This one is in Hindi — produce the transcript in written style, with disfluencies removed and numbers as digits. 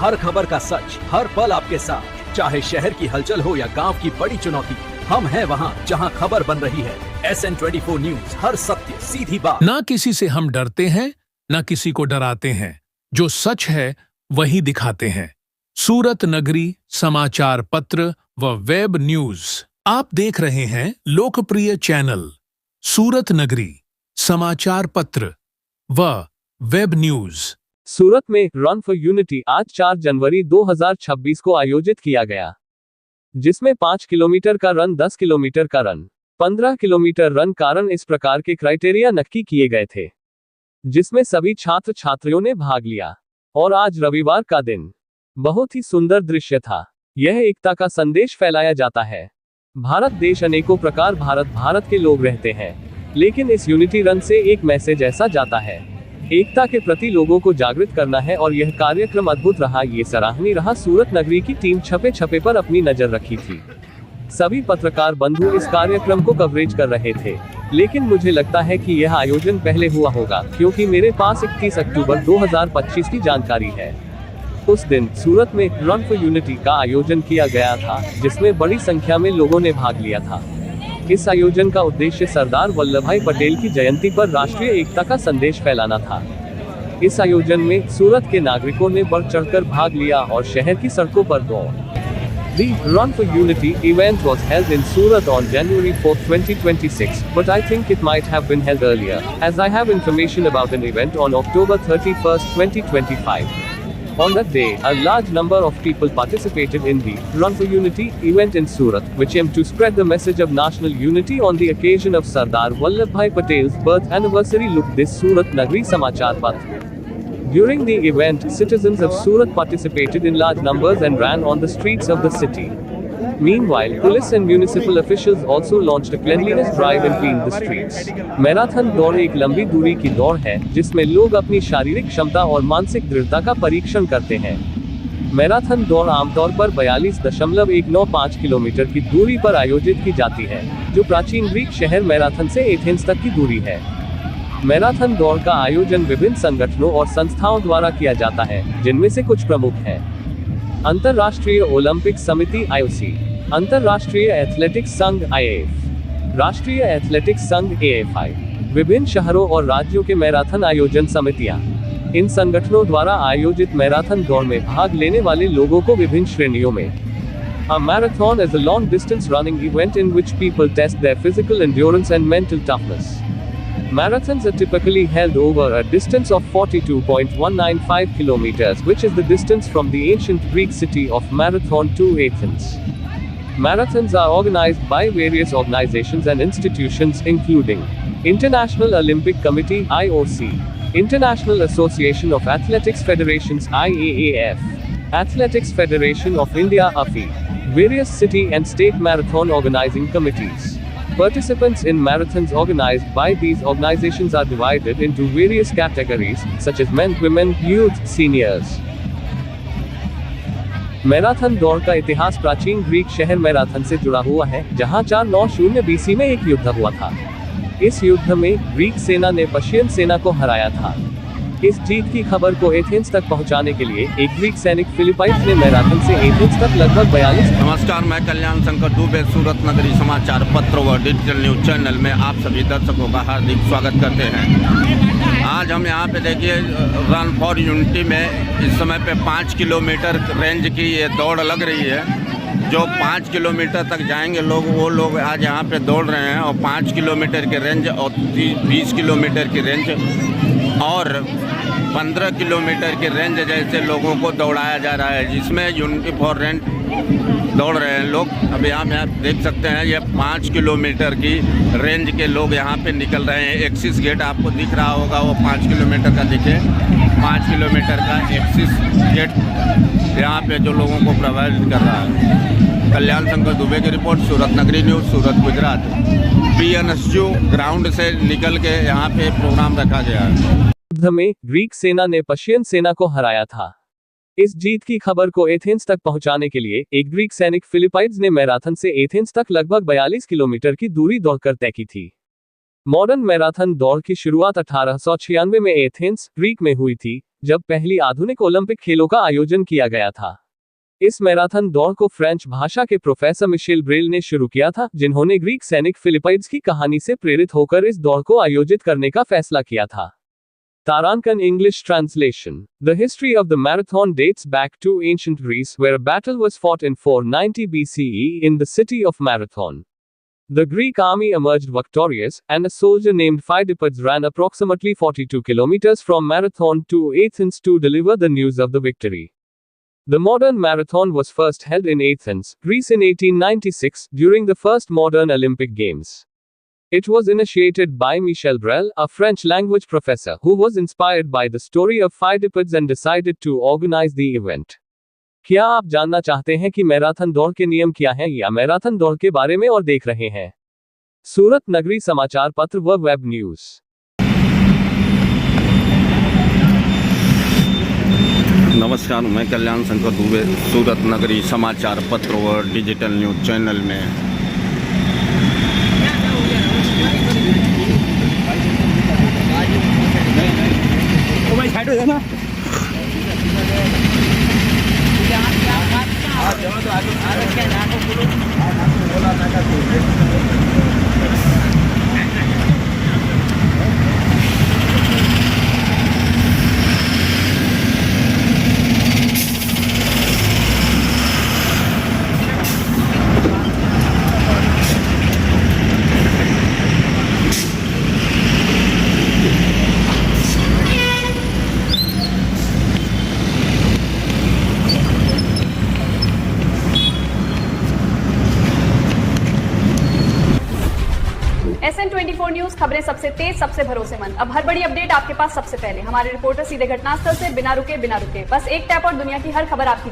हर खबर का सच, हर पल आपके साथ। चाहे शहर की हलचल हो या गांव की बड़ी चुनौती, हम हैं वहां जहां खबर बन रही है। SN24 न्यूज, हर सत्य सीधी बात। ना किसी से हम डरते हैं, ना किसी को डराते हैं। जो सच है वही दिखाते हैं। सूरत नगरी समाचार पत्र व वेब न्यूज। आप देख रहे हैं लोकप्रिय चैनल सूरत नगरी समाचार पत्र व वेब न्यूज। सूरत में रन फॉर यूनिटी आज 4 जनवरी 2026 को आयोजित किया गया, जिसमें 5 किलोमीटर का रन, 10 किलोमीटर का रन, 15 किलोमीटर रन का रन इस प्रकार के क्राइटेरिया नक्की किए गए थे, जिसमें सभी छात्र छात्रियों ने भाग लिया। और आज रविवार का दिन बहुत ही सुंदर दृश्य था। यह एकता का संदेश फैलाया जाता है। भारत देश अनेकों प्रकार भारत के लोग रहते हैं, लेकिन इस यूनिटी रन से एक मैसेज ऐसा जाता है, एकता के प्रति लोगों को जागृत करना है। और यह कार्यक्रम अद्भुत रहा, ये सराहनीय रहा। सूरत नगरी की टीम छपे पर अपनी नजर रखी थी। सभी पत्रकार बंधु इस कार्यक्रम को कवरेज कर रहे थे, लेकिन मुझे लगता है कि यह आयोजन पहले हुआ होगा, क्योंकि मेरे पास 31 अक्टूबर 2025 की जानकारी है। उस दिन सूरत में रन फॉर यूनिटी का आयोजन किया गया था, जिसमें बड़ी संख्या में लोगों ने भाग लिया था। इस आयोजन का उद्देश्य सरदार वल्लभ भाई पटेल की जयंती पर राष्ट्रीय एकता का संदेश फैलाना था। इस आयोजन में सूरत के नागरिकों ने बढ़ चढ़कर भाग लिया और शहर की सड़कों पर दौड़। The Run for Unity event was held in Surat on January 4, 2026, but I think it might have been held earlier, as I have information about an event on October 31, 2025. On that day, a large number of people participated in the Run for Unity event in Surat, which aimed to spread the message of national unity on the occasion of Sardar Vallabh Bhai Patel's birth anniversary. Look this Surat Nagari Samachar Patra. During the event, citizens of Surat participated in large numbers and ran on the streets of the city. Meanwhile, police and municipal officials also launched a cleanliness drive and cleaned the streets. Marathon दौड़ एक लंबी दूरी की दौड़ है, जिसमें लोग अपनी शारीरिक क्षमता और मानसिक दृढ़ता का परीक्षण करते हैं। मैराथन दौड़ आमतौर पर 42.195 किलोमीटर की दूरी पर आयोजित की जाती है, जो प्राचीन ग्रीक शहर मैराथन से एथेंस तक की दूरी है। मैराथन दौड़ का आयोजन विभिन्न संगठनों और संस्थाओं द्वारा किया जाता है, जिनमें से कुछ प्रमुख हैं: अंतर्राष्ट्रीय ओलंपिक समिति (IOC), अंतर्राष्ट्रीय एथलेटिक्स संघ (IAF), राष्ट्रीय एथलेटिक्स संघ (AFI), विभिन्न शहरों और राज्यों के मैराथन आयोजन समितियां। इन संगठनों द्वारा आयोजित मैराथन दौड़ में भाग लेने वाले लोगों को विभिन्न श्रेणियों में। A marathon is a long distance running event in which people test their physical endurance and mental toughness. Marathons are typically held over a distance of 42.195 kilometers, which is the distance from the ancient Greek city of Marathon to Athens. Marathons are organized by various organizations and institutions, including International Olympic Committee (IOC), International Association of Athletics Federations (IAAF), Athletics Federation of India (AFI), various city and state marathon organizing committees. Participants in marathons organized by these organizations are divided into various categories, such as men, women, youth, seniors. Marathon दौड़ का इतिहास प्राचीन ग्रीक शहर मैराथन से जुड़ा हुआ है, जहां 490 BC में एक युद्ध हुआ था। इस युद्ध में ग्रीक सेना ने पर्शियन सेना को हराया था। इस जीत की खबर को एथेंस तक पहुंचाने के लिए एक ग्रीक सैनिक फिलिपाइंस ने मैराथन से एथेंस तक लगभग 42। नमस्कार, मैं कल्याण शंकर दुबे सूरत नगरी समाचार पत्र व डिजिटल न्यूज चैनल में आप सभी दर्शकों का हार्दिक स्वागत करते हैं। आज हम यहाँ पे देखिए रन फॉर यूनिटी में इस समय पे 5 किलोमीटर रेंज की ये दौड़ लग रही है। जो 5 किलोमीटर तक जाएंगे लोग, वो लोग आज यहाँ पे दौड़ रहे हैं। और 5 किलोमीटर की रेंज और 20 किलोमीटर की रेंज और 15 किलोमीटर की रेंज जैसे लोगों को दौड़ाया जा रहा है, जिसमें यूनिटी फॉर रेंट दौड़ रहे हैं लोग। अब यहाँ में आप देख सकते हैं, ये 5 किलोमीटर की रेंज के लोग यहाँ पे निकल रहे हैं। एक्सिस गेट आपको दिख रहा होगा, वो 5 किलोमीटर का दिखे, 5 किलोमीटर का एक्सिस गेट यहाँ पे जो लोगों को प्रभावित कर रहा है। कल्याण शंकर दुबे की रिपोर्ट, सूरत नगरी news, Surat Gujarat. PNSU ground से निकल के यहाँ पे प्रोग्राम रखा गया है। युद्ध में ग्रीक सेना ने पर्शियन सेना को हराया था। इस जीत की खबर को एथेंस तक पहुंचाने के लिए एक ग्रीक सैनिक फिलिपाइंस ने मैराथन से एथेंस तक लगभग 42 किलोमीटर की दूरी दौड़कर तय की थी। मॉडर्न मैराथन दौड़ की शुरुआत 1896 में एथेंस, ग्रीक में हुई थी, जब पहली आधुनिक ओलंपिक खेलों का आयोजन किया गया था। इस मैराथन दौड़ को फ्रेंच भाषा के प्रोफेसर मिशेल ब्रेल ने शुरू किया था, जिन्होंने ग्रीक सैनिक फिलिपाइड्स की कहानी से प्रेरित होकर इस दौड़ को आयोजित करने का फैसला किया था। Tarankan English translation. The history of the marathon dates back to ancient Greece, where a battle was fought in 490 BCE in the city of Marathon. The Greek army emerged victorious, and a soldier named Phidippides ran approximately 42 kilometers from Marathon to Athens to deliver the news of the victory. The modern marathon was first held in Athens, Greece in 1896, during the first modern Olympic Games. It was initiated by Michel Brel, a French language professor, who was inspired by the story of Phidippides and decided to organize the event. क्या आप जानना चाहते हैं कि मैराथन दौड़ के नियम क्या हैं या मैराथन दौड़ के बारे में और देख रहे हैं सूरत नगरी समाचार पत्र व वेब न्यूज। नमस्कार, मैं कल्याण शंकर दुबे, सूरत नगरी समाचार पत्र व डिजिटल न्यूज चैनल में SN24 न्यूज, खबरें सबसे तेज, सबसे भरोसेमंद। अब हर बड़ी अपडेट आपके पास सबसे पहले। हमारे रिपोर्टर सीधे घटनास्थल से बिना रुके बस एक टैप और दुनिया की हर खबर आपकी